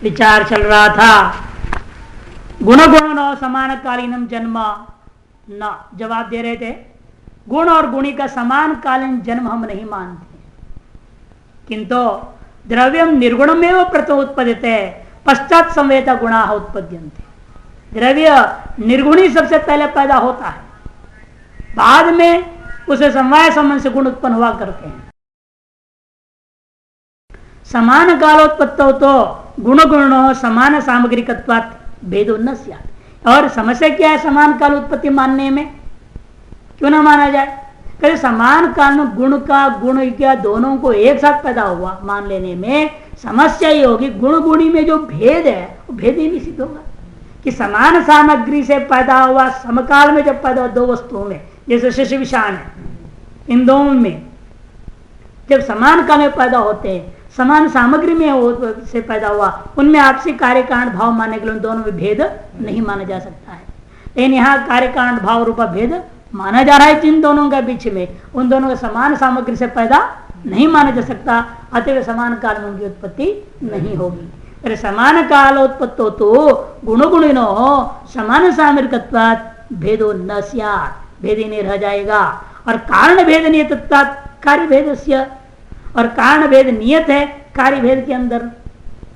विचार चल रहा था। गुण गुण न समान कालीनम जन्म न, जवाब दे रहे थे गुण और गुणी का समान कालीन जन्म हम नहीं मानते, किंतु द्रव्यम निर्गुणमेव प्रथम उत्पद्यते पश्चात संवेता गुणा उत्पद्यन्ते। द्रव्य निर्गुणी सबसे पहले पैदा होता है, बाद में उसे समवाय संबंध से गुण उत्पन्न हुआ करते हैं। समान कालोत्पत्तो तो गुण गुणो समान सामग्रिकत्वात् भेदो न स्यात्। और समस्या क्या है समान काल उत्पत्ति मानने में, क्यों ना माना जाए? कहीं समान काल में गुण का गुण क्या दोनों को एक साथ पैदा हुआ मान लेने में समस्या ये होगी, गुण गुणी में जो भेद है वो भेद ही नहीं सिद्ध होगा कि समान सामग्री से पैदा हुआ समकाल में जब पैदा हुआ दो वस्तुओं में, जैसे शिशु विषाण है, इन दोनों में जब समान काल में पैदा होते हैं, समान सामग्री में से पैदा हुआ, उनमें आपसी कार्य कारण भाव मानने के लिए उन दोनों में भेद नहीं माना जा सकता है। लेकिन यहाँ कार्य कारण भाव रूपा भेद माना जा रहा है जिन दोनों के बीच में, उन दोनों का समान सामग्री से पैदा नहीं माना जा सकता, अतः समान काल में उनकी उत्पत्ति नहीं होगी। अरे समान कालोत्पत्तो तो गुण गुणिनो समान सामग्रिकत्वात् भेदो न स्यात्, भेद ही नहीं रह जाएगा। और कारण भेद नियतत्वात् कार्य भेदस्य, और कारण भेद नियत है कार्य भेद के अंदर।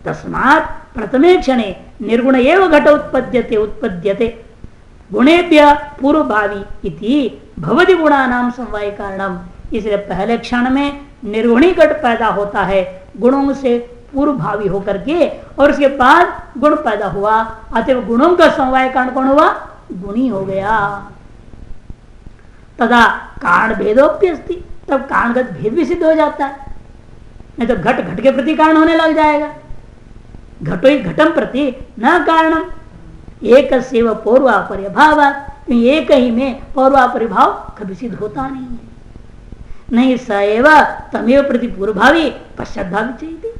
तस्मात् प्रथमे क्षणे निर्गुण एव घट उत्पद्यते गुणेभ्य पूर्व भावी इति भवति गुणानाम समवाय कारणम। इसलिए पहले क्षण में निर्गुणी घट पैदा होता है गुणों से पूर्व भावी होकर के, और उसके बाद गुण पैदा हुआ, अतः गुणों का समवाय कारण कौन हुआ? गुणी हो गया। तथा कारण भेदोप्यस्ति, तब कारणगत भेद भी सिद्ध हो जाता है। नहीं तो घट घट के प्रति कारण होने लग जाएगा। घटो ही घटम प्रति न कारणम एक पौर्वापर्य भाव, एक ही में पौर्वापर्य भाव कभी सिद्ध होता नहीं है। नहीं सएव तमेव प्रति पूर्वभावी पश्चात भावी चाहिए,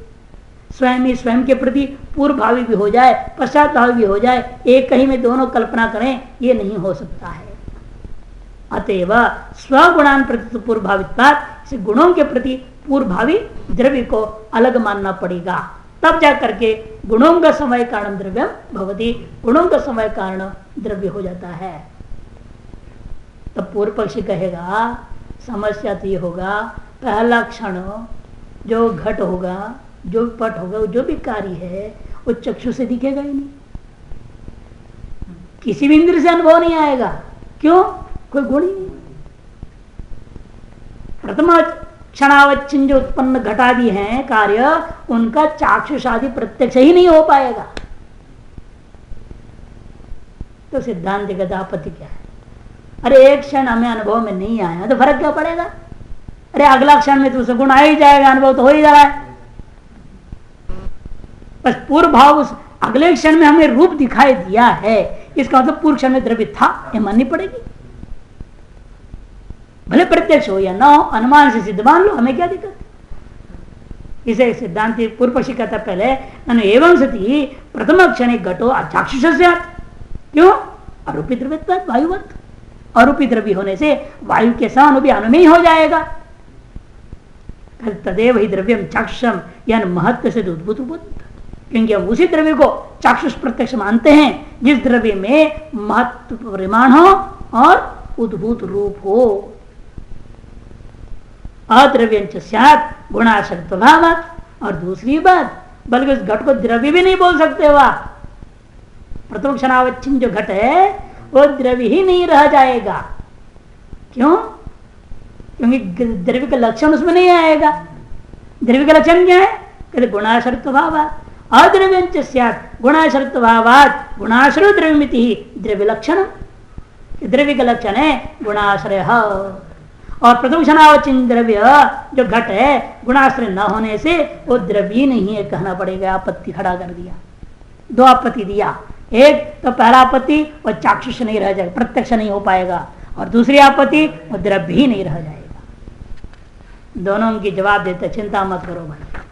स्वयं ही स्वयं के प्रति पूर्व भावी भी हो जाए पश्चात भावी भी हो जाए, एक ही में दोनों कल्पना करें, ये नहीं हो सकता है। अतएव स्वगुणान प्रति पूर्व भावित्वात्, से गुणों के प्रति पूर्व भावी द्रव्य को अलग मानना पड़ेगा, तब जा करके गुणों का समय कारण द्रव्यम भवति, गुणों का समय कारण द्रव्य हो जाता है। तब पूर्व पक्षी कहेगा समस्या तो ये होगा, पहला क्षण जो घट होगा, जो पट होगा, जो भी कार्य है वो चक्षु से दिखेगा ही नहीं, किसी भी इंद्र से अनुभव नहीं आएगा। क्यों? कोई गुण ही नहीं। प्रथम क्षणावच्छिन्न जो उत्पन्न घटादि हैं कार्य, उनका चाक्षुषादि प्रत्यक्ष ही नहीं हो पाएगा। तो सिद्धांत का आपत्ति क्या है? अरे एक क्षण हमें अनुभव में नहीं आया तो फर्क क्या पड़ेगा? अरे अगला क्षण में तो उसे गुण आ ही जाएगा, अनुभव तो हो ही जा रहा है। बस पूर्व भाव उस अगले क्षण में हमें रूप दिखाई दिया है, इसका मतलब पूर्व क्षण में द्रव्य था, यह माननी पड़ेगी। भले प्रत्यक्ष हो या न हो, अनुमान से सिद्ध मान लो, हमें क्या दिक्कत? इसे सिद्धांत पूर्व पक्षी कहता पहले एवं सती प्रथम क्षण घटो चाक्षुष, क्यों? आरोपित द्रव्य वायुवत, आरोपित द्रव्य होने से वायु के समान भी अनुमेय हो जाएगा। तदेव ही द्रव्यम चाक्षुषम यानी महत्व से उद्भूत, क्योंकि हम उसी द्रव्य को चाक्षुष प्रत्यक्ष मानते हैं जिस द्रव्य में महत्व परिमाण हो और उद्भूत रूप हो। अद्रव्यंच स्यात् गुणाशक्त भावात्, और दूसरी बात बल्कि उस घट को द्रव्य भी नहीं बोल सकते हुआ, प्रथम क्षणावच्छिन्न जो घट है वो द्रव्य ही नहीं रह जाएगा। क्यों? क्योंकि द्रव्य का लक्षण उसमें नहीं आएगा। द्रव्य का लक्षण क्या है? कहते गुणाश्रित भावात्, अद्रव्यंच स्यात् गुणाश्रित भावात्, गुणाश्रय द्रव्यमिति द्रव्य लक्षण, द्रव्य का लक्षण है गुणाश्रय। और प्रथम क्षणावच्छिन्न द्रव्य जो घट है गुणाश्रय न होने से वो द्रव्य नहीं है कहना पड़ेगा। आपत्ति खड़ा कर दिया, दो आपत्ति दिया। एक तो पहला आपत्ति वो चाक्षुष नहीं रह जाएगा, प्रत्यक्ष नहीं हो पाएगा, और दूसरी आपत्ति वो द्रव्य ही नहीं रह जाएगा। दोनों की जवाब देते चिंता मत करो भाई,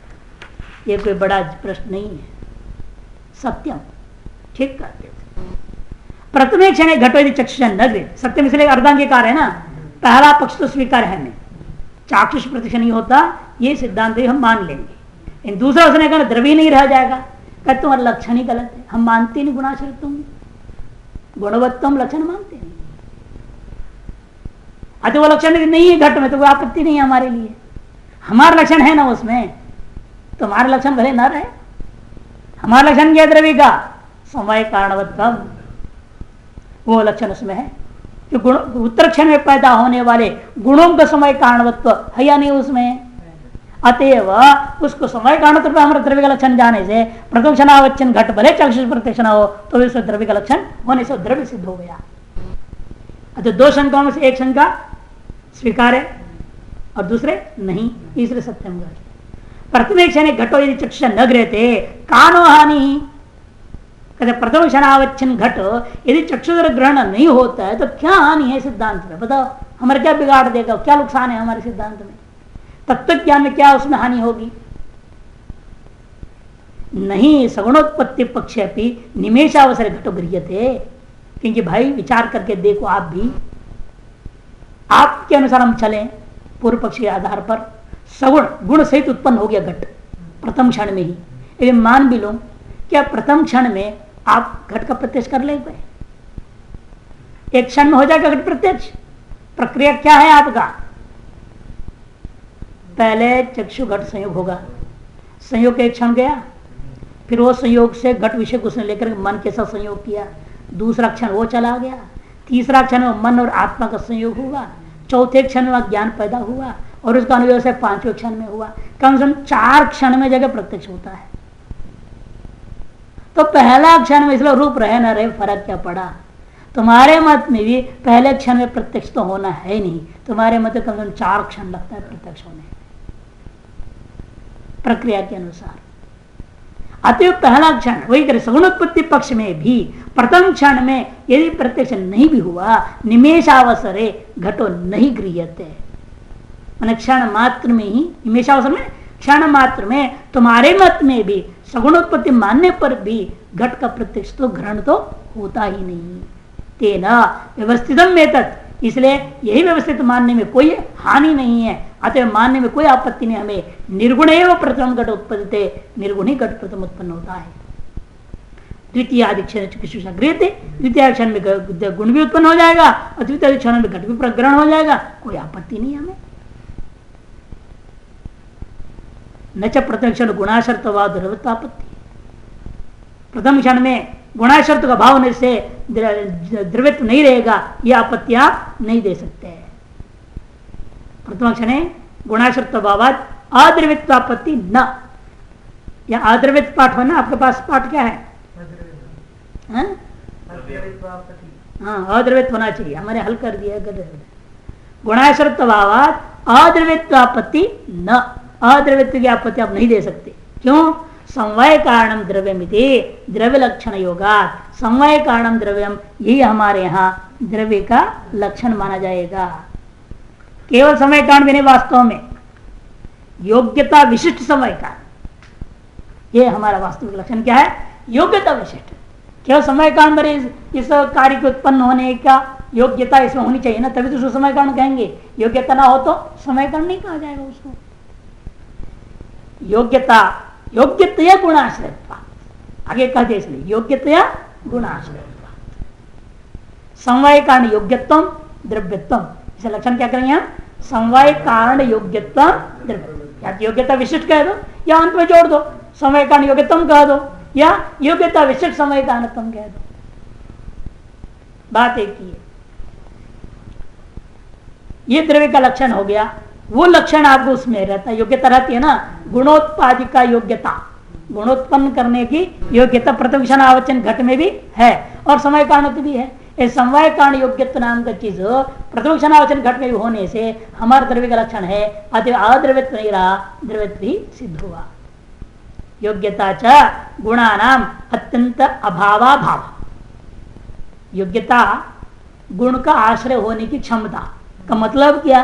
ये कोई बड़ा प्रश्न नहीं है, सत्यम ठीक कहते। प्रथम क्षण घटो चक्षुष न, सत्यम इसलिए अर्धांगीकार है ना, पहला पक्ष तो स्वीकार है नहीं, चाक्षुष प्रत्यक्ष नहीं होता, ये सिद्धांत हम मान लेंगे। इन दूसरा उसने कहा द्रव्य नहीं रह जाएगा, कहते तुम्हारा लक्षण ही गलत है, हम मानते नहीं गुणाश्रितम, गुणवत्तम लक्षण मानते नहीं। अतः वो लक्षण नहीं है घट में तो कोई आपत्ति नहीं है हमारे लिए, हमारा लक्षण है ना उसमें, तुम्हारा लक्षण भले न रहे। हमारा लक्षण क्या द्रव्य का? समय कारणवत्तम, वो लक्षण उसमें है कि गुण उत्तर क्षण में पैदा होने वाले गुणों का समय कारणवत्व है या नहीं उसमें। अतएव उसको समय कारणत्व पर हमारे द्रव्य का लक्षण जाने से प्रथम क्षणावच्छिन्न घट भले चक्षुष प्रत्यक्ष हो तो भी उसमें द्रव्य का लक्षण होने से द्रव्य सिद्ध हो गया। अतः दो शंकाओं में से एक शंका स्वीकार है और दूसरे नहीं, तीसरे सत्यम घट। प्रथम क्षण घटो यदि चक्षुष न गृहते कानो हानि, कहते प्रथम क्षणावच्छिन्न घट यदि चक्षुष ग्रहण नहीं होता है तो क्या हानि है सिद्धांत में? बताओ हमारे क्या बिगाड़ देगा, क्या नुकसान है हमारे सिद्धांत में? तत्व ज्ञान में क्या उसमें हानि होगी? नहीं, सगुणोत्पत्ति पक्ष भी निमेषावसर घटो गृह्यते। क्योंकि भाई विचार करके देखो, आप भी आपके अनुसार हम चलें पूर्व पक्ष के आधार पर, सगुण गुण सहित उत्पन्न हो गया घट प्रथम क्षण में ही। यदि मान भी लो क्या प्रथम क्षण में आप घट का प्रत्यक्ष कर ले गए, एक क्षण में हो जाएगा घट प्रत्यक्ष। प्रक्रिया क्या है आपका? पहले चक्षु घट संयोग होगा, संयोग एक क्षण गया, फिर वो संयोग से घट विषय को उसने लेकर मन के साथ संयोग किया, दूसरा क्षण वो चला गया, तीसरा क्षण में मन और आत्मा का संयोग हुआ, चौथे क्षण में ज्ञान पैदा हुआ और उसका अनुयोग से पांचवें क्षण में हुआ। कम से कम 4 क्षण में जगह प्रत्यक्ष होता है। तो पहला क्षण में इसलिए रूप रहे न रहे फर्क क्या पड़ा? तुम्हारे मत में भी पहले क्षण में प्रत्यक्ष तो होना है नहीं, तुम्हारे मत में कम से कम 4 क्षण लगता है प्रत्यक्ष होने प्रक्रिया के अनुसार। अतएव पहला क्षण वही करे सगुणोत्पत्ति पक्ष में भी प्रथम क्षण में यदि प्रत्यक्ष नहीं भी हुआ, निमेषावसरे घटो नहीं गृह्यते, मैंने क्षण मात्र में ही, निमेषावसर में क्षण मात्र में तुम्हारे मत में भी सगुणोत्पत्ति मानने पर भी घट का प्रत्यक्ष तो ग्रहण तो होता ही नहीं। तेना व्यवस्थितम में तत्, इसलिए यही व्यवस्थित मानने में कोई हानि नहीं है, अतः मानने में कोई आपत्ति नहीं। हमें निर्गुण एवं प्रथम घट उत्पत्ति, निर्गुण ही घट प्रथम उत्पन्न होता है। द्वितीय आदि क्षण चक्षुषा गृह्यते, द्वितीय क्षण में गुण भी उत्पन्न हो जाएगा और द्वितीय क्षण में घट भी ग्रहण हो जाएगा, कोई आपत्ति नहीं हमें। न च प्रथम क्षण गुणाशर्तवाद द्रव्यत्वापत्ति, प्रथम क्षण में गुणाशर्त का भाव होने से द्रव्यत्व नहीं रहेगा, यह आपत्ति आप नहीं दे सकते। प्रथम क्षण गुणाशर्त भावाद अद्रव्यत्वापत्ति न, या अद्रव्यत्व पाठ होना आपके पास पाठ क्या है? हाँ अद्रव्यत्व होना चाहिए, हमारे हल कर दिया। गुणाशर्त भावाद अद्रव्यत्वापत्ति न, अद्रव्यत्व की आपत्ति आप नहीं दे सकते। क्यों? समवाय कारणम द्रव्यमिति द्रव्य लक्षण योगात, समवाय कारणम द्रव्यम, यही हमारे यहाँ द्रव्य का लक्षण माना जाएगा। केवल समय कारण भी नहीं, वास्तव में योग्यता विशिष्ट समय कारण, ये हमारा वास्तविक लक्षण क्या है? योग्यता विशिष्ट। केवल समय कारण मेरे इस कार्य के उत्पन्न होने का योग्यता इसमें होनी चाहिए ना, तभी तो उसको समय कारण कहेंगे। योग्यता ना हो तो समय कारण नहीं कहा जाएगा उसको। योग्यता योग्यतया गुणाश्रयत्वा, आगे कहते इसलिए योग्यतया गुणाश्रयत्वा, समवाय कारण योग्यत्व द्रव्यत्व, इसे लक्षण क्या करेंगे हम? समवाय कारण योग्यत्व द्रव्यत्व, या योग्यता विशिष्ट कह दो या अंत में जोड़ दो समय कारण योग्यत्व कह दो, या योग्यता विशिष्ट समय कारणत्व कह दो, बात एक ही है। ये द्रव्य का लक्षण हो गया। वो लक्षण आपको उसमें रहता है, योग्यता रहती है ना, गुणोत्पादि का योग्यता, गुणोत्पन्न करने की योग्यता प्रथम क्षण आवचन घट में भी है और समय कारण भी है। इस समवाय कारण योग्यत्व नाम का चीज प्रथम क्षण आवचन घट में भी होने से हमारे द्रव्य का लक्षण है, अतः अद्रव्यत्व नहीं रहा, द्रव्यत्व भी सिद्ध हुआ। योग्यता च गुणानाम अत्यंत अभावा भाव, योग्यता गुण का आश्रय होने की क्षमता का मतलब क्या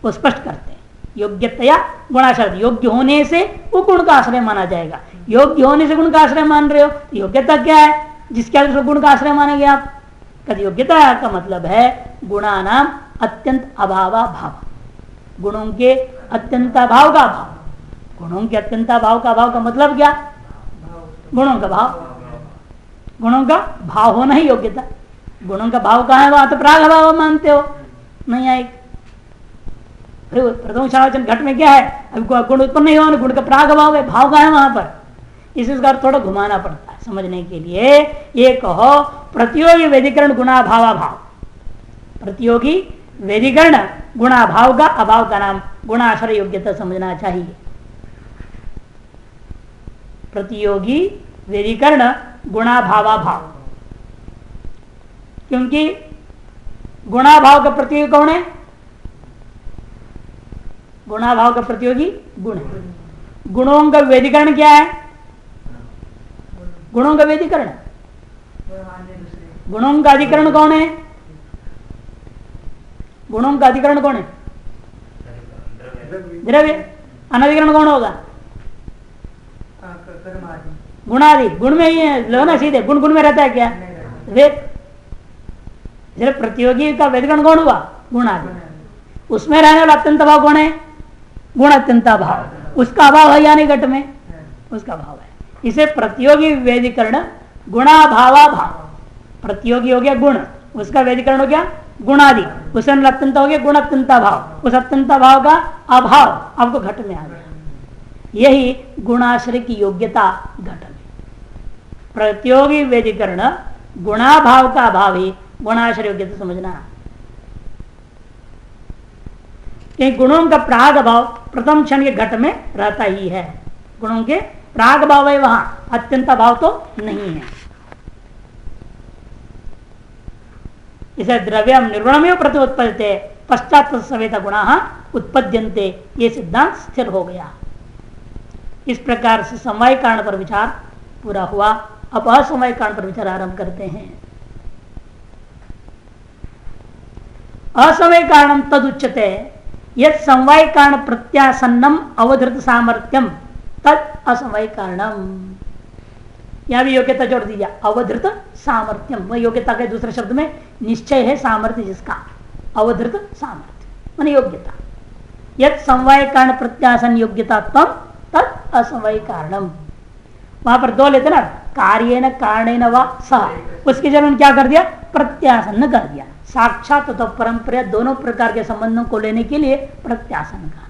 वो स्पष्ट करते हैं। योग्यतया गुणाश्रय, योग्य होने से वो गुण का आश्रय माना जाएगा। योग्य होने से गुण का आश्रय मान रहे हो तो योग्यता क्या है जिसके आधार गुण का आश्रय मानेंगे आप? कहते योग्यता का मतलब है गुणानाम अत्यंत अभावा भाव, गुणों के अत्यंत अभाव का भाव। गुणों के अत्यंत अभाव का भाव का मतलब क्या? गुणों का भाव, गुणों का भाव होना ही योग्यता। गुणों का भाव कहाँ है? वहां तो प्राग भाव मानते हो, नहीं आए। प्रथम क्षणावचन घट में क्या है? अभी गुण उत्पन्न नहीं हुआ, गुण का प्राग भाव है, भाव कहाँ है वहां पर? इसका थोड़ा घुमाना पड़ता है समझने के लिए। ये कहो प्रतियोगी वेदीकरण गुणा भावा भाव, प्रतियोगी वेदीकरण गुणा भाव का अभाव का नाम गुणाश्रय योग्यता समझना चाहिए। प्रतियोगी वेदीकरण गुणा भावा भाव, क्योंकि गुणा भाव का प्रतियोगी कौन है? गुणा भाव का प्रतियोगी गुण है। गुणों का वेदीकरण क्या है? गुणों का वेदीकरण, गुणों का अधिकरण कौन है? गुणों का अधिकरण कौन है? द्रव्य। अनधिकरण कौन होगा? गुणादि। गुण में ही है, लो ना सीधे, गुण गुण में रहता है क्या? वेद। प्रतियोगी का वेदीकरण कौन हुआ? गुणादि। उसमें रहने वाला अत्यंत भाव कौन है? गुण अत्यंता भाव। उसका अभाव है या नहीं घट में? उसका भाव है। इसे प्रतियोगी वेदीकरण गुणा भावा भाव। प्रतियोगी हो गया गुण, उसका वेदीकरण हो गया गुणादि, उसमें अत्यंत हो गया गुण अत्यंता भाव, उस अत्यंता भाव का अभाव आपको घट में आ गया। यही गुणाश्रय की योग्यता घट में। प्रतियोगी वेदीकरण गुणा भाव का अभाव ही गुणाश्रय योग्यता समझना। कि गुणों का प्राग भाव प्रथम क्षण के घट में रहता ही है। गुणों के प्राग भाव है, वहां अत्यंत भाव तो नहीं है। इसे द्रव्यम निर्गुणमेव प्रतिउत्पद्यते पश्चात सवेता गुणा उत्पद्यन्ते, ये सिद्धांत स्थिर हो गया। इस प्रकार से समवाय कारण पर विचार पूरा हुआ। अब असमवाय कारण पर विचार आरंभ करते हैं। असमय कारण तदुच्यते यद समवाय कारण प्रत्यासन्नम अवधृत सामर्थ्यम तद असमय कारणम। यहां भी योग्यता जोड़ दीजिए, अवधृत सामर्थ्यम। वह योग्यता के दूसरे शब्द में निश्चय है, सामर्थ्य जिसका, अवधृत सामर्थ्य माने योग्यता। यद समवाय कारण प्रत्यासन योग्यता तम तद असमय कारणम। वहां पर दो लेते ना, कार्येन कारणेन व सह, उसकी जगह उन्होंने क्या कर दिया? प्रत्यासन कर दिया। साक्षात तो परंपरा दोनों प्रकार के संबंधों को लेने के लिए प्रत्यासन का।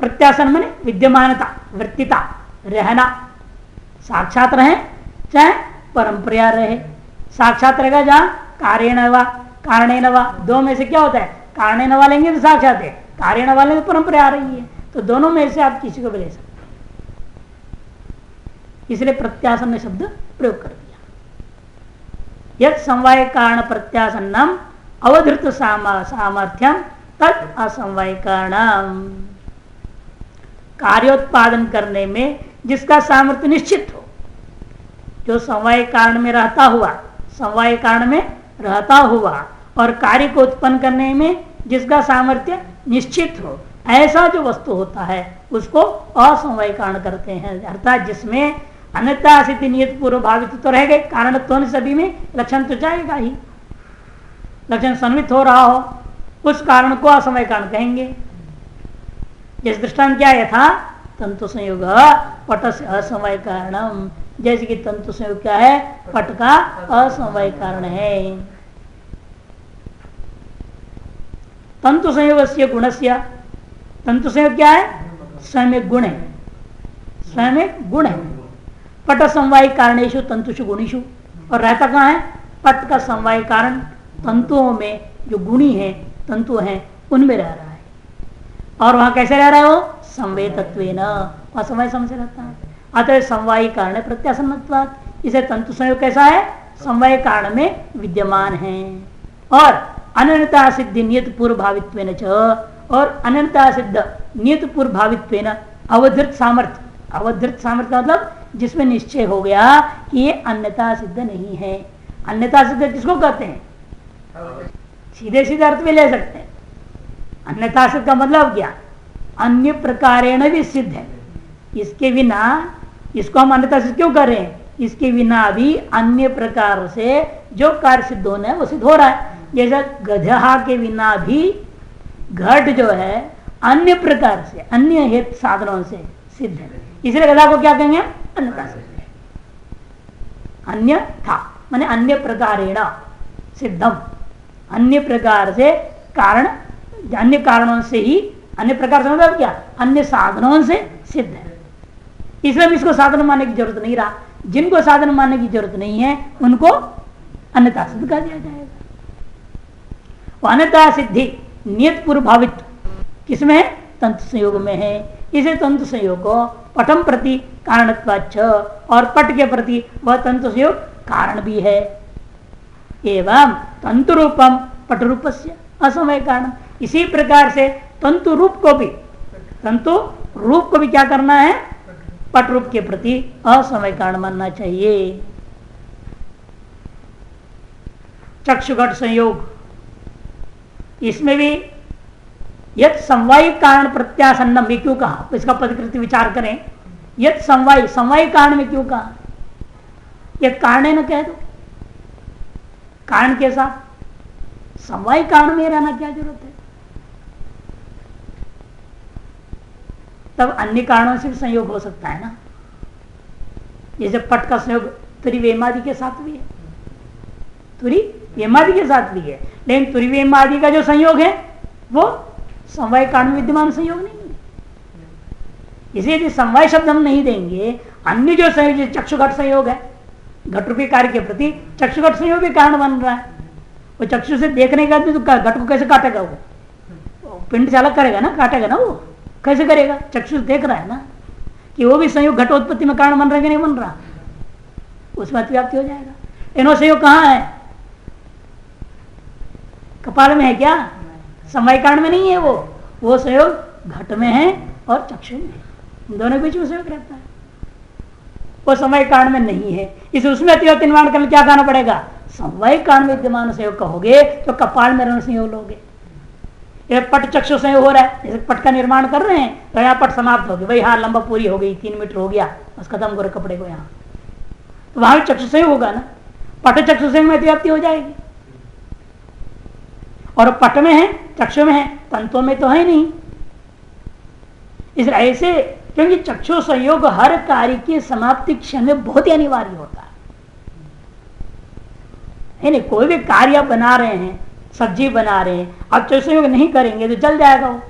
प्रत्यासन माने विद्यमानता, वृत्तिता, रहना। साक्षात रहे चाहे परंपरा रहे। साक्षात रहेगा जहां कार्येण व कारणेन व, दो में से क्या होता है? कारणेन व लेंगे तो साक्षात है, कार्येण वाले तो परंपरा आ रही है, तो दोनों में से आप किसी को भी ले सकते, इसलिए प्रत्यासन ने शब्द प्रयोग कर दिया। यद समवाय कारण प्रत्यासन्नम अवधृत सामर्थ्यम तद असमवाय कारणम। कार्योत्पादन करने में जिसका सामर्थ्य निश्चित हो, जो समवाय कारण में रहता हुआ, समवाय कारण में रहता हुआ और कार्य को उत्पन्न करने में जिसका सामर्थ्य निश्चित हो, ऐसा जो वस्तु होता है उसको असमवाय कारण करते हैं। अर्थात जिसमें अन्यथा सिद्धि नियत पूर्व भावित तो रह गए, कारण तो सभी में लक्षण तो जाएगा ही, लक्षण सन्वित हो रहा हो, उस कारण को असमय कारण कहेंगे। जिस दृष्टांत क्या यथा तंतु संयोग पट से असमय कारणम, जैसे कि तंतु संयोग क्या है? पट का असमय कारण है। तंतु संयोग से गुणस्य, तंतु संयोग क्या है? स्वयं गुण है, स्वयं गुण है। पट समवाय कारणेशु तंतुषु गुणीषु, और रहता कहाँ है? पट का समवाय कारण तंतुओं में जो गुणी है, तंतु हैं, उनमें रह रहा है। और वहां कैसे रह रहा है? वो संवेदत्वेन, वहां समवाय समझ रहता है। अतः समवाय कारण प्रत्यासन्नत्वात्, इसे तंतु संयोग कैसा है? समवाय कारण में विद्यमान है। और अनन्यता सिद्धि नियत पूर्व भावित्वेन च, और अनन्यता सिद्ध नियत पूर्व भावित्वेन अवधृत सामर्थ्य, अवधृत सामर्थ्य मतलब जिसमें निश्चय हो गया कि ये अन्यथा सिद्ध नहीं है। अन्यथा सिद्ध किसको कहते हैं? सीधे सीधे अर्थ में ले सकते हैं। अन्यथा सिद्ध का मतलब क्या? अन्य प्रकारेण भी सिद्ध है, इसके बिना, इसको हम अन्यथा सिद्ध क्यों कर रहे हैं? इसके बिना भी अन्य प्रकार से जो कार्य सिद्ध होना है वो सिद्ध हो रहा है। जैसा गधा के बिना भी घट जो है अन्य प्रकार से, अन्य हेतु साधनों से सिद्ध है, इसलिए गदा को क्या कहेंगे? अन्यथा सिद्ध है। अन्य था माने अन्य प्रकारेण सिद्धम, अन्य प्रकार से कारण, अन्य कारणों से ही, अन्य प्रकार से मतलब क्या? अन्य साधनों से सिद्ध है। इसलिए इसको साधन मानने की जरूरत नहीं रहा। जिनको साधन मानने की जरूरत नहीं है उनको अन्यथा सिद्ध कर दिया जाएगा। वो अन्यथा सिद्धि नियत पूर्व भावित किसमें है? तंतु संयोग में है। इसे तंतु संयोग को पटम प्रति कारणत्वाच्च, और पट के प्रति वह तंतु संयोग कारण भी है। एवं तंतु रूपम पट रूपस्य असमय कारण, इसी प्रकार से तंतु रूप को भी, तंतु रूप को भी क्या करना है? पट रूप के प्रति असमय कारण मानना चाहिए। चक्षुघट संयोग, इसमें भी यद समवायी कारण प्रत्यासन्नम, ये क्यों कहा? इसका प्रतिकृति विचार करें। यद समवायी, समवायी कारण में क्यों कहा? यद कारण न कह दो, कारण के साथ समवायी कारण में रहना क्या जरूरत है? तब अन्य कारणों से भी संयोग हो सकता है ना। जैसे पट का संयोग तुरी वेमादि के साथ भी है, तुरी वेमादि के साथ भी है, लेकिन तुरी वेमादि का जो संयोग है वो समवाय कारण में विद्यमान संयोग नहीं है। इसलिए यदि समवाय शब्द हम नहीं देंगे, अन्य जो संयोग, चक्षुघट संयोग है, घट रूपी कार्य के प्रति चक्षुघट संयोग भी कारण बन रहा है। वो चक्षु से देखने का तो घट को कैसे काटेगा? वो पिंड से अलग करेगा ना, काटेगा ना, वो कैसे करेगा? चक्षु से देख रहा है ना कि वो भी संयोग घटोत्पत्ति में कारण बन रहा है कि नहीं बन रहा, उसमें अतिव्याप्ति हो जाएगा। इनो संयोग कहाँ है? कपाल में है क्या? समय कारण में नहीं है। वो संयोग घट में है और चक्षु में है, दोनों के बीच में संयोग रहता है। वो समय कारण में नहीं है, इसे उसमें अतिव्याप्ति निर्माण करने क्या कहना पड़ेगा? समवाय कारण में विद्यमान संयोग कहोगे तो कपाल में रण संयोग लोगे। ये पट चक्षु संयोग हो रहा है, जैसे पट का निर्माण कर रहे हैं तो यहाँ पट समाप्त हो गई, भाई हाँ लंबा पूरी हो गई, 3 मीटर हो गया, बस खत्म करो कपड़े को यहाँ, तो वहां भी चक्षु संयोग होगा ना। पट चक्षु संयोग में अतिव्याप्ति हो जाएगी। और पट में है, चक्षु में है, तंतुओं में तो है नहीं। इसलिए ऐसे, क्योंकि चक्षु संयोग हर कार्य की समाप्ति क्षण में बहुत ही अनिवार्य होता है नहीं? कोई भी कार्य आप बना रहे हैं, सब्जी बना रहे हैं, आप चक्षु संयोग नहीं करेंगे तो जल जाएगा वो।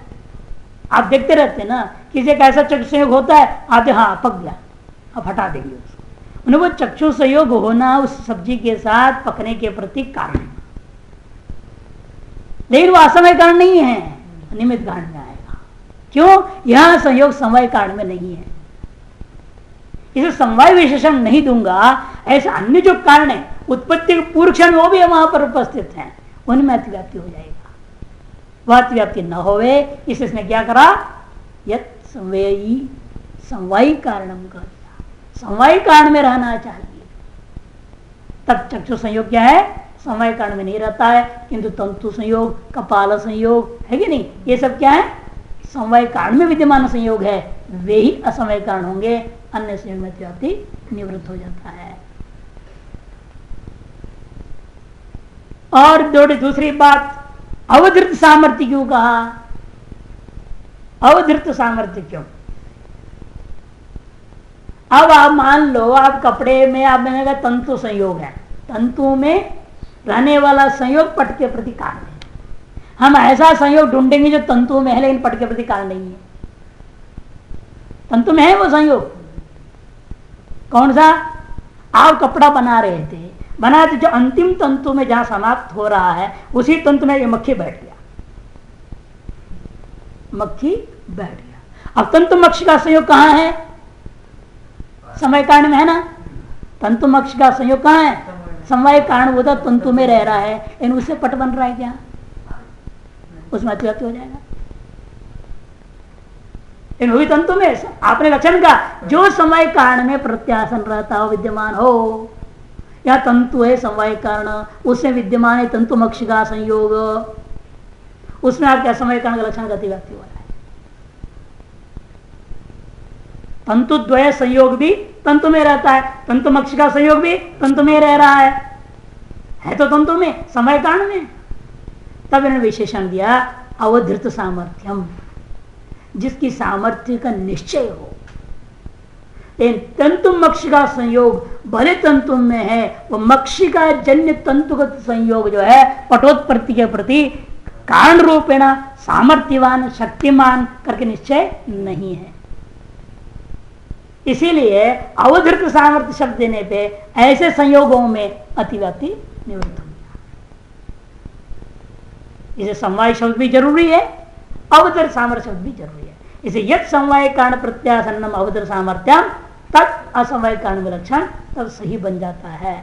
आप देखते रहते हैं ना, किसी एक ऐसा चक्षु संयोग होता है, आते हाँ पक गया, आप हटा देंगे उसको। उन्हें वो चक्षु संयोग होना उस सब्जी के साथ पकने के प्रति कारण, लेकिन वो असमय कारण नहीं है, निमित्त कारण में आएगा। क्यों? यह संयोग समवाय कारण में नहीं है, इसे समवाय विशेषण नहीं दूंगा। ऐसे अन्य जो कारण है उत्पत्ति के पूर्व क्षण वो भी वहां पर उपस्थित हैं, उनमें अतिव्याप्ति हो जाएगा। वह अतिव्याप्ति न होवे इसने क्या करा? यत समवायी कारणम कर दिया, समवायी कारण में रहना चाहिए। तब चक्षु संयोग क्या है? समवाय कारण में नहीं रहता है, किंतु तंतु संयोग, कपाल संयोग है कि नहीं, ये सब क्या है? समवाय कारण में विद्यमान संयोग है, वे ही असमय कारण होंगे। अन्य संयोग में अतिव्याप्ति निवृत्त हो जाता है। और दूसरी बात, अवधृत सामर्थ्य क्यों कहा? अवधृत सामर्थ्य क्यों? अब आप मान लो आप कपड़े में आप बनेगा तंतु संयोग है, तंतु में रहने वाला संयोग पट के प्रति कारण है। हम ऐसा संयोग ढूंढेंगे जो तंतु में है लेकिन पट के प्रति कारण नहीं है। तंतु में है वो संयोग, कौन सा? आप कपड़ा बना रहे थे, बना तो जो अंतिम तंतु में जहां समाप्त हो रहा है उसी तंतु में ये मक्खी बैठ गया, मक्खी बैठ गया। अब तंतु मक्ष का संयोग कहां है? समय कारण में है ना। तंतु मक्ष का संयोग कहां है? समवाय कारण, वो तो तंतु में रह रहा है, लेकिन उससे पट बन रहा है क्या? उसमें अतिव्याप्ति हो जाएगा। इन हुई तंतु में आपने लक्षण का जो समय कारण में प्रत्यासन रहता हो, विद्यमान हो, या तंतु है समवाय कारण, उसमें विद्यमान है तंतु मक्ष का संयोग, उसमें आप क्या समय कारण का लक्षण गति व्याप्ति हो रहा है। तंतु द्वय संयोग भी तंतु में रहता है, तंतु मक्ष का संयोग भी तंतु में रह रहा है तो तंतु में, समय कारण में। तब इन्होंने विशेषण दिया अवधृत सामर्थ्यम, जिसकी सामर्थ्य का निश्चय हो, तंतु मक्षी का संयोग भले तंतु में है, वो मक्षी का जन्य तंतुगत संयोग जो है पटोत्पत्ति के प्रति कारण रूपेण सामर्थ्यवान शक्तिमान करके निश्चय नहीं है। इसीलिए अवधृत सामर्थ्य शब्द देने पे ऐसे संयोगों में अतिव्याप्ति निवृत्त हो गया। इसे समवाय शब्द भी जरूरी है, अवधृत सामर्थ्य शब्द भी जरूरी है। इसे यद समवाय कारण प्रत्यासन्नम अवधृत सामर्थ्यम तत् असमवाय कारण विलक्षण तब सही बन जाता है।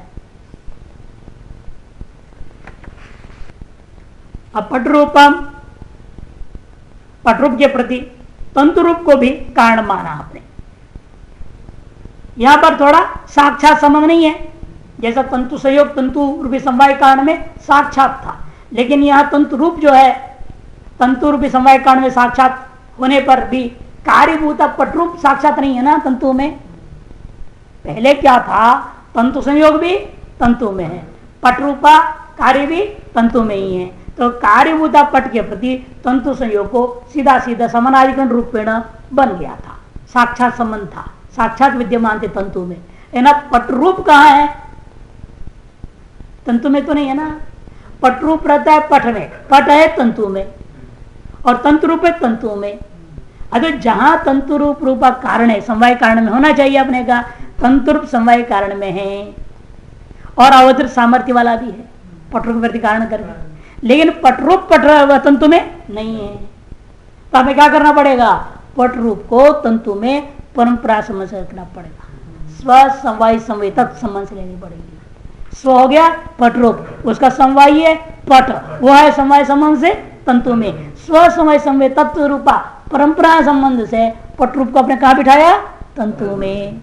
अब पटरूपम, पटरूप के प्रति तंतु रूप को भी कारण माना आपने। यहां पर थोड़ा साक्षात संबंध नहीं है, जैसा तंतु संयोग तंतु रूपी समवाय कारण में साक्षात था, लेकिन यहां तंतु रूप जो है तंतु रूपी समवाय कारण में साक्षात होने पर भी कार्यभूता पटरूप साक्षात नहीं है ना तंतु में। पहले क्या था, तंतु संयोग भी तंतु में है, पटरूपा कार्य भी तंतु में ही है, तो कार्यभूता पट के प्रति तंतु संयोग को सीधा सीधा समानाधिकरण रूपेण बन गया था, साक्षात संबंध था, साक्षात विद्यमान थे तंतु में। ना पटरूप कहाँ है, तंतु में तो नहीं है ना। पटरूप रहता है पट में, पट है तंतु में और तंतु रूप है तंतु में। अगर जहां तंतु रूप रूपा कारण है, समवाय कारण में होना चाहिए अपने का, तंतु रूप समवाय कारण में है और अवधृत सामर्थ्य वाला भी है पटरूप प्रति कारण करके, लेकिन पटरूप पट तंतु में नहीं है। तो हमें क्या करना पड़ेगा, पटरूप को तंतु में परंपरा समझ से रखना पड़ेगा, स्व समवाय संवेदक संबंध से लेनी पड़ेगी। स्व हो गया पटरूप, उसका समवाय है पट, वो है समवाय संबंध से तंतु में। स्व समय संवेद तत्व रूपा परंपरा संबंध से पटरूप को अपने कहा बिठाया, तंतु में,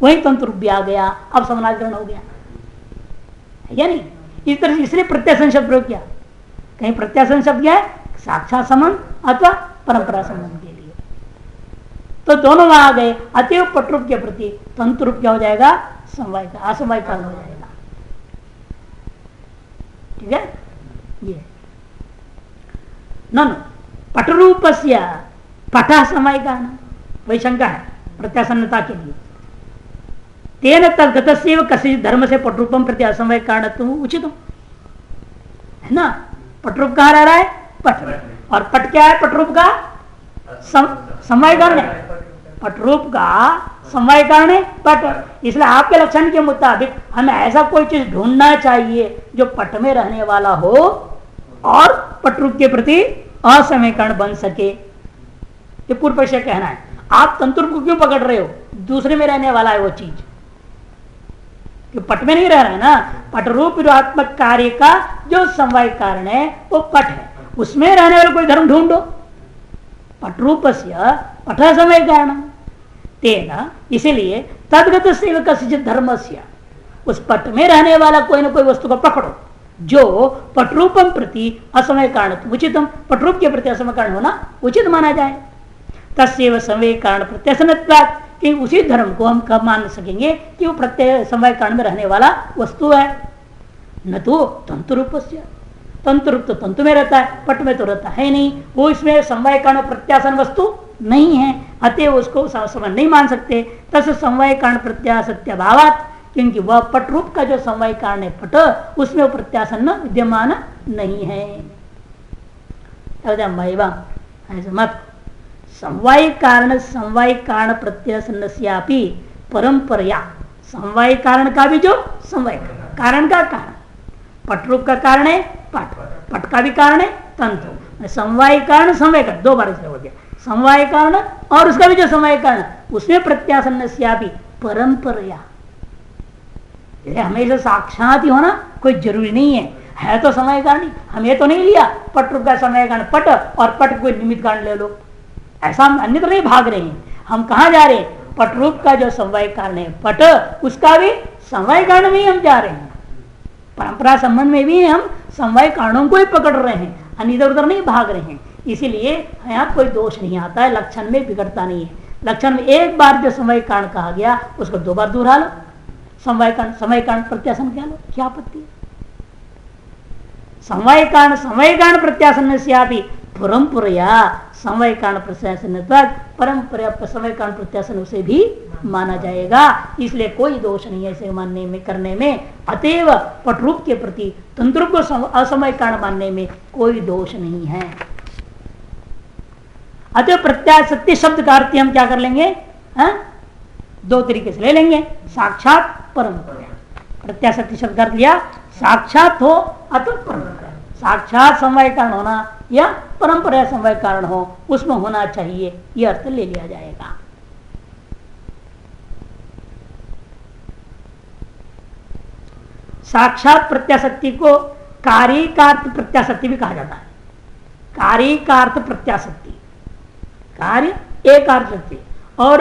वही तंतु रूप भी आ गया, अब समानाधिकरण हो गया, या नहीं। इस तरह से इसलिए प्रत्यासन शब्द प्रयोग किया। कहीं प्रत्यासन शब्द क्या है, साक्षात संबंध अथवा परंपरा संबंध के लिए। तो दोनों वहां आ गए, अतएव पटरूप के प्रति तंतु रूप क्या हो जाएगा, समवाय का असमवाय कारण हो जाएगा। ठीक है, ये ननु पटरूपस्य पटा समवाय कारण, वही शंका है प्रत्यासन्नता के लिए। तेन तद्गतस्यैव कस्यचित् धर्म से पटरूपम प्रति असमवाय कारणत्वं उचितम्, है ना। पटरूप कहाँ रह रहा है, पट, और पट क्या है, पटरूप का समवाय कारण है, पटरूप का समवाय कारण है पट। इसलिए आपके लक्षण के मुताबिक हमें ऐसा कोई चीज ढूंढना चाहिए जो पट में रहने वाला हो और पटरूप के प्रति असमवाय कारण बन सके। ये पूर्व पक्ष कहना है। आप तंतु को क्यों पकड़ रहे हो, दूसरे में रहने वाला है वो चीज, क्यों पट में नहीं रह रहा है ना। पटरूप विरोधात्मक कार्य का जो समवाय कारण है वो पट है, उसमें रहने वाला कोई धर्म ढूंढो। पटरूपस्य पट समय कारण तेना, इसीलिए तद्गत से कस्यचित् धर्मस्य, उस पट में रहने वाला कोई ना कोई वस्तु को पकड़ो जो पटरूपम प्रति असमय कारण उचितम, पटरूप के प्रति असमय कारण होना उचित माना जाए। तस्यैव समवाय कारण प्रत्यसन्नत्वात्, कि उसी धर्म को हम कब मान सकेंगे कि वो प्रत्यय समवाय कारण में रहने वाला वस्तु है। न तो तंतु रूपस्य, तंतु रूप तो तंतु में रहता है, पट में तो रहता है नहीं, वो इसमें समवाय कारण प्रत्यासन वस्तु नहीं है, अतएव उसको समझ नहीं मान सकते। तस् समवाय कारण प्रत्यासत्य भावात, क्योंकि वह पट रूप का जो समवाय कारण है पट, उसमें वो प्रत्यासन्न विद्यमान नहीं है। ऐसा मत, समवाय कारण प्रत्यासन्नस्यापि परंपरया, समवाय कारण का भी जो समवाय कारण का कारण, पट रूप का कारण है पट, पट का भी कारण है तंतु, समवाय कारण समवाय कारण दो बार इसलिए हो गया, समवाय कारण और उसका भी जो समवाय कारण उसमें प्रत्यासन्नस्यापि परंपरया। हमेशा साक्षात ही होना कोई जरूरी नहीं है तो समय कारण, हम ये तो नहीं लिया पट रूप का समय कारण पट और पट कोई निमित्त कारण ले लो, ऐसा हम अन्य तो नहीं भाग रहे हैं। हम कहाँ जा रहे हैं, पट रूप का जो समवाय कारण है पट, उसका भी समवाय कारण में ही हम जा रहे हैं। परंपरा संबंध में भी हम समवाय कारणों को ही पकड़ रहे हैं, अन्य इधर उधर नहीं भाग रहे हैं। इसीलिए यहाँ कोई दोष नहीं आता है, लक्षण में बिगड़ता नहीं है। लक्षण में एक बार जो समवाय कारण कहा गया उसको दो बार दोहरा लो, समवाय कारण प्रत्यासन क्या लो, क्या आपत्ति है। समवाय कारण प्रत्यासन से परंपरया समय कारण प्रत्यासन परंपरा समय कारण प्रत्यासन उसे भी माना जाएगा। इसलिए कोई दोष नहीं है इसे मानने में करने में। अतएव पटरूप के प्रति तंत्रुप को असमय कारण मानने में कोई दोष नहीं है। अतः प्रत्याशक्ति शब्द का अर्थ हम क्या कर लेंगे? दो तरीके से ले लेंगे, साक्षात परंपरा। प्रत्याशक्ति शब्द का अर्थ लिया साक्षात हो अथवा परंपरा। साक्षात समय कारण होना या परंपरा समय कारण हो, उसमें होना चाहिए, यह अर्थ ले लिया जाएगा। साक्षात प्रत्याशक्ति को कार्यिकार्थ प्रत्याशक्ति भी कहा जाता है। कार्यिकार्थ प्रत्याशक्ति, कार्य एक अर्थ, और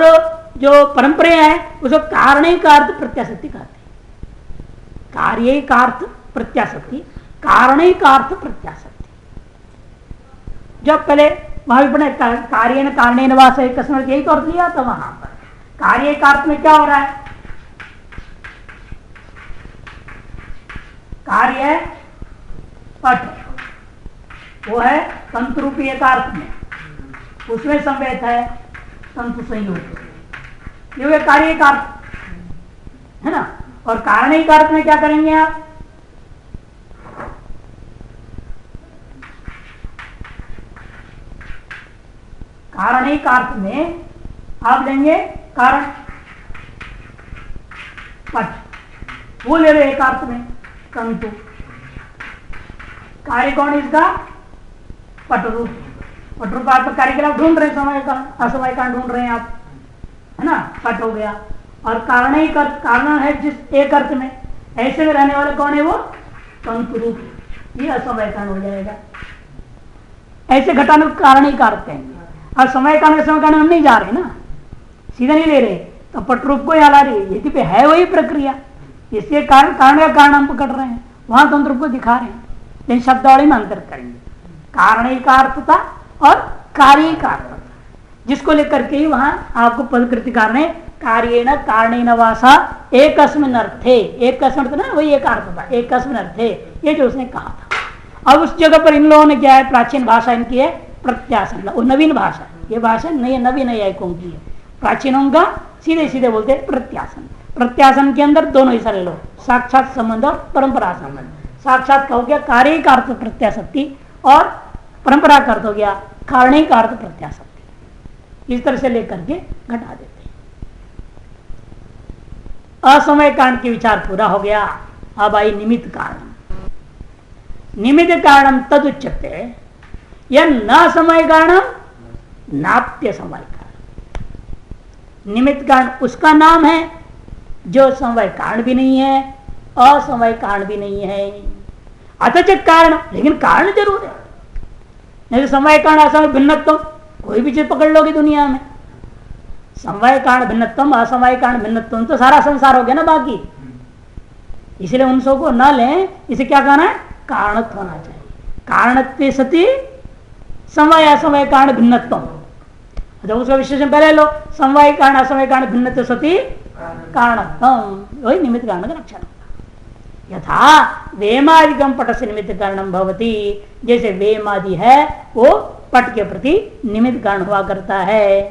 जो परंपरा है उसको कारणिकार्थ प्रत्याशक्ति कहते हैं। कार्यिकार्थ प्रत्याशक्ति, कारणिकार्थ प्रत्याशक्ति। जब पहले वहां भी पढ़े कार्य कारणे नवास यही तो अर्थ लिया था। वहां पर कार्यिकार्थ में क्या हो रहा है? कार्य है पट, वो है तंतु रूपी एक अर्थ में, उसमें संवेद है तंतु संयोग, ये कार्य का अर्थ है ना। और कारणिक अर्थ में क्या करेंगे आप? कारणिक अर्थ में आप लेंगे कारण पट, वो ले रहे एक अर्थ में तंतु। कार्य कौन इसका? पटरूप। पटरूप आप कार्य के लिए ढूंढ रहे समय का, असमय का ढूंढ रहे हैं आप, है ना, पट हो गया। और कारणिक अर्थ कारण है जिस एक अर्थ में, ऐसे में रहने वाला कौन है? वो तंतु रूप, ये असमय कारण हो जाएगा। ऐसे घटाने को कारणिक अर्थ कहेंगे। और समय कारण समय कारण हम नहीं जा रहे ना, सीधा नहीं ले रहे, तो पटरूप को यहाँ ला रही है, यदि है वही प्रक्रिया, इसके कारण कारण का कारण हम पकड़ रहे हैं, वहां तंत्र को दिखा रहे हैं, लेकिन शब्दावली में अंतर करेंगे। कारणिकार्थता और कार्यिकार्थता, जिसको लेकर के ही वहां आपको पदकृति कारण है कार्येण कारणेन वासा एकस्मिन् अर्थे, एक अर्थ ना वही एक अर्थ था, एकस्मिन् अर्थे, ये जो उसने कहा था। अब उस जगह पर इन लोगों ने क्या है, प्राचीन भाषा इनकी है प्रत्यासन, वो नवीन भाषा, ये भाषा नई नवीन न्यायिकों की है। प्राचीनों का सीधे सीधे बोलते हैं प्रत्यासन। प्रत्यासन के अंदर दोनों हिस्सा ले लो, साक्षात संबंध और परंपरा संबंध। साक्षात का हो गया कार्य का अर्थ प्रत्याशक्ति, और परंपरा का अर्थ हो गया कारणिक का अर्थ प्रत्याशक्ति। इस तरह से लेकर के घटा देते हैं। असमय कांड के विचार पूरा हो गया। अब आई निमित्त कारण। निमित्त कारण तदुच्यते या न समय कारणम नाप्य समय कारण। निमित्त कारण उसका नाम है जो समय कारण भी नहीं है, असमय कारण भी नहीं है। अतच कारण, लेकिन कारण जरूर है। नहीं तो समय कारण असमय भिन्नत्व, कोई भी चीज पकड़ लोगे दुनिया में, समय कारण भिन्नत्व असमय कारण भिन्नत्व, तो सारा संसार हो गया ना बाकी। इसलिए उन सबको न लें, इसे क्या कहना है, कारणत्व होना चाहिए। कारणत्व सती समय असमय कारण भिन्नत्व, जब उसका विशेषण पहले लो, समय कारण असमय कारण भिन्नत्व सती कारणत्व, वही निमित्त कारण का लक्षण। यथा वेमादिकम पट से निमित्त कारणम भवति, जैसे वेमादि है वो पट के प्रति निमित्त कारण हुआ करता है।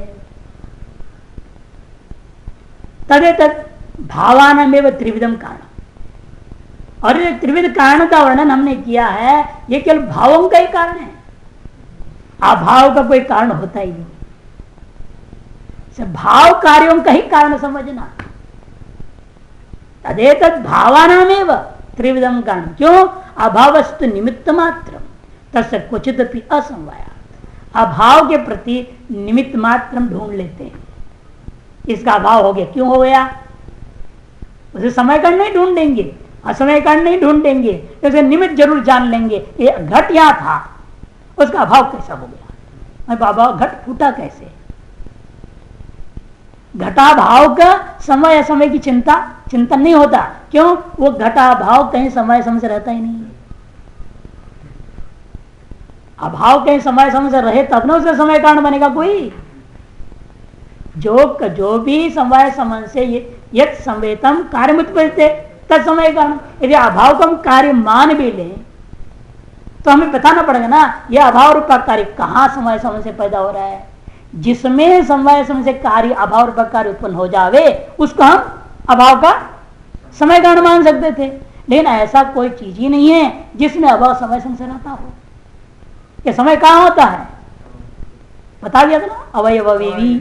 तदेतत् भावानामेव त्रिविधम कारण। और ये त्रिविध कारण का वर्णन हमने किया है, ये केवल भावों का ही कारण है, अभाव का कोई कारण होता ही नहीं। भाव कार्यों का ही कारण समझना। तदेतत् भावानामेव त्रिविधम कारण। क्यों? अभावस्तु निमित्त मात्र तस्य क्वचित असमवायात्। अभाव के प्रति निमित्त मात्र ढूंढ लेते हैं, इसका अभाव हो गया। क्यों हो गया? उसे समय कारण नहीं ढूंढेंगे, असमय कारण नहीं ढूंढेंगे, जैसे निमित्त जरूर जान लेंगे। ये घट यहां था, उसका अभाव कैसा हो गया? बाबा घट फूटा कैसे? घटा भाव का समय असमय की चिंतन नहीं होता। क्यों? वो घटा भाव कहीं समय समय से रहता ही नहीं। अभाव कहीं समय समय से रहे तब ना उसका समय कारण बनेगा कोई। जो भी समय समय से यद संवेतम कार्य उत्पत्ति तत्समय कारण। यदि अभाव को हम कार्य मान भी लें तो हमें बताना पड़ेगा ना, यह अभाव रूप का कार्य कहाँ समय समय से पैदा हो रहा है। जिसमें समय समय से कार्य अभाव रूप का कार्य उत्पन्न हो जावे उसको हम अभाव का समय कारण मान सकते थे। लेकिन ऐसा कोई चीज ही नहीं है जिसमें अभाव समय समय से रहता हो। ये समय कहाँ होता है बता दिया था ना, अवयवी,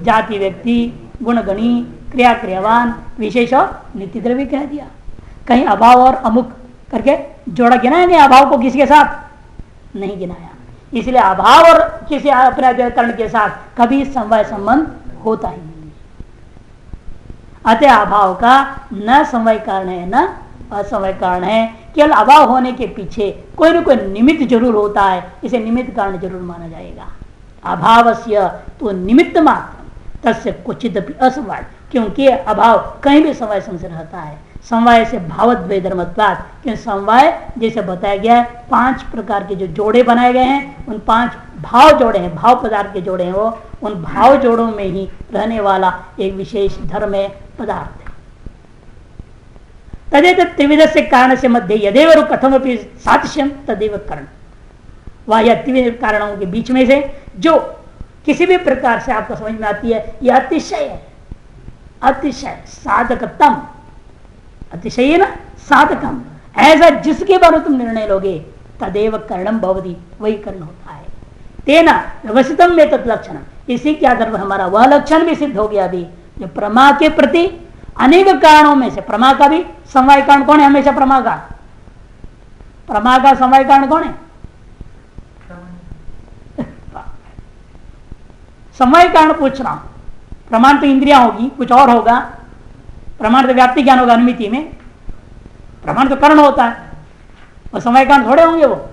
जाति व्यक्ति, गुणगणी, क्रिया क्रियावान, विशेष और नित्य द्रव्य कह दिया। कहीं अभाव और अमुक करके जोड़ा गिनाया नहीं, अभाव को किसी के साथ नहीं गिनाया। इसलिए अभाव और किसी अपने करण के साथ कभी समवाय संबंध होता ही नहीं। अतः अभाव का न समवाय कारण है न असमवाय कारण है। केवल अभाव होने के पीछे कोई न कोई निमित्त जरूर होता है, इसे निमित्त कारण जरूर माना जाएगा। अभावस्य तो निमित्त मात्र तस्य क्वचित असमवाय, क्योंकि अभाव कहीं भी समवाय से रहता है। समवाय से भावद्वय धर्मत्वात्, क्योंकि समवाय जैसे बताया गया है 5 प्रकार के जो जोड़े बनाए गए हैं, उन 5 भाव जोड़े हैं, भाव पदार्थ के जोड़े हैं, वो उन भाव जोड़ों में ही रहने वाला एक विशेष धर्म है, पदार्थ है। तदेत त्रिविध से कारण से मध्य यदेव कथम सादृश्यम तदेव कारण, वह यह त्रिविध कारणों के बीच में से जो किसी भी प्रकार से आपको समझ में आती है, यह अतिशय है, अतिशय साधकतम, अतिशय ना साधकम, ऐसा जिसके बारे में तुम निर्णय लोगे तदेव करणम भवति, वही कर्ण होता है। तेना व्यवस्थितम में तत्लक्षण, इसी के आधार पर हमारा वह लक्षण भी सिद्ध हो गया। अभी जो प्रमा के प्रति अनेक कारणों में से, प्रमा का भी समवाय कारण कौन है? हमेशा प्रमा का समवाय कारण कौन है? समवाय कारण पूछ रहा हूं। प्रमाण तो इंद्रियां होगी, कुछ और होगा। प्रमाण तो व्याप्ति ज्ञान होगा अनुमिति में, प्रमाण तो कर्ण होता है, और समवाय कारण थोड़े होंगे। वो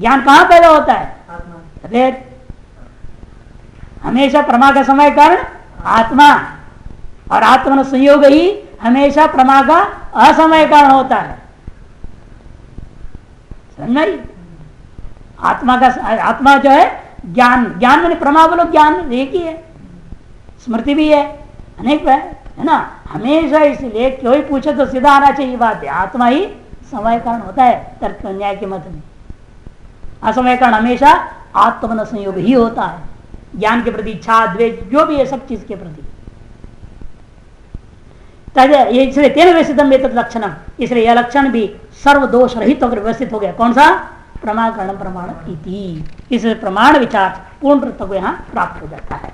ज्ञान कहां पैदा होता है? हमेशा प्रमा का समवाय कारण आत्मा, और आत्मा संयोग ही हमेशा प्रमा का असमय कारण होता है। समझ? आत्मा का, आत्मा जो है ज्ञान, ज्ञान मैंने प्रमा बोलो, ज्ञान एक ही है, स्मृति भी है, अनेक है ना। हमेशा इसलिए कोई पूछे तो सीधा आना चाहिए बात है, आत्मा ही समय कारण होता है तर्क न्याय के मत में। असमय कारण हमेशा आत्मन संयोग ही होता है, ज्ञान के प्रति इच्छा द्वेष जो भी है सब चीज के प्रति। इसलिए तेन व्यवस्थितम एतत् लक्षणम, इसलिए यह लक्षण भी सर्व दोष रहित होकर व्यवस्थित हो गया। कौन सा? प्रमाकरण प्रमाण इति। इस प्रमाण विचार पूर्ण तत्व यहां प्राप्त हो जाता है।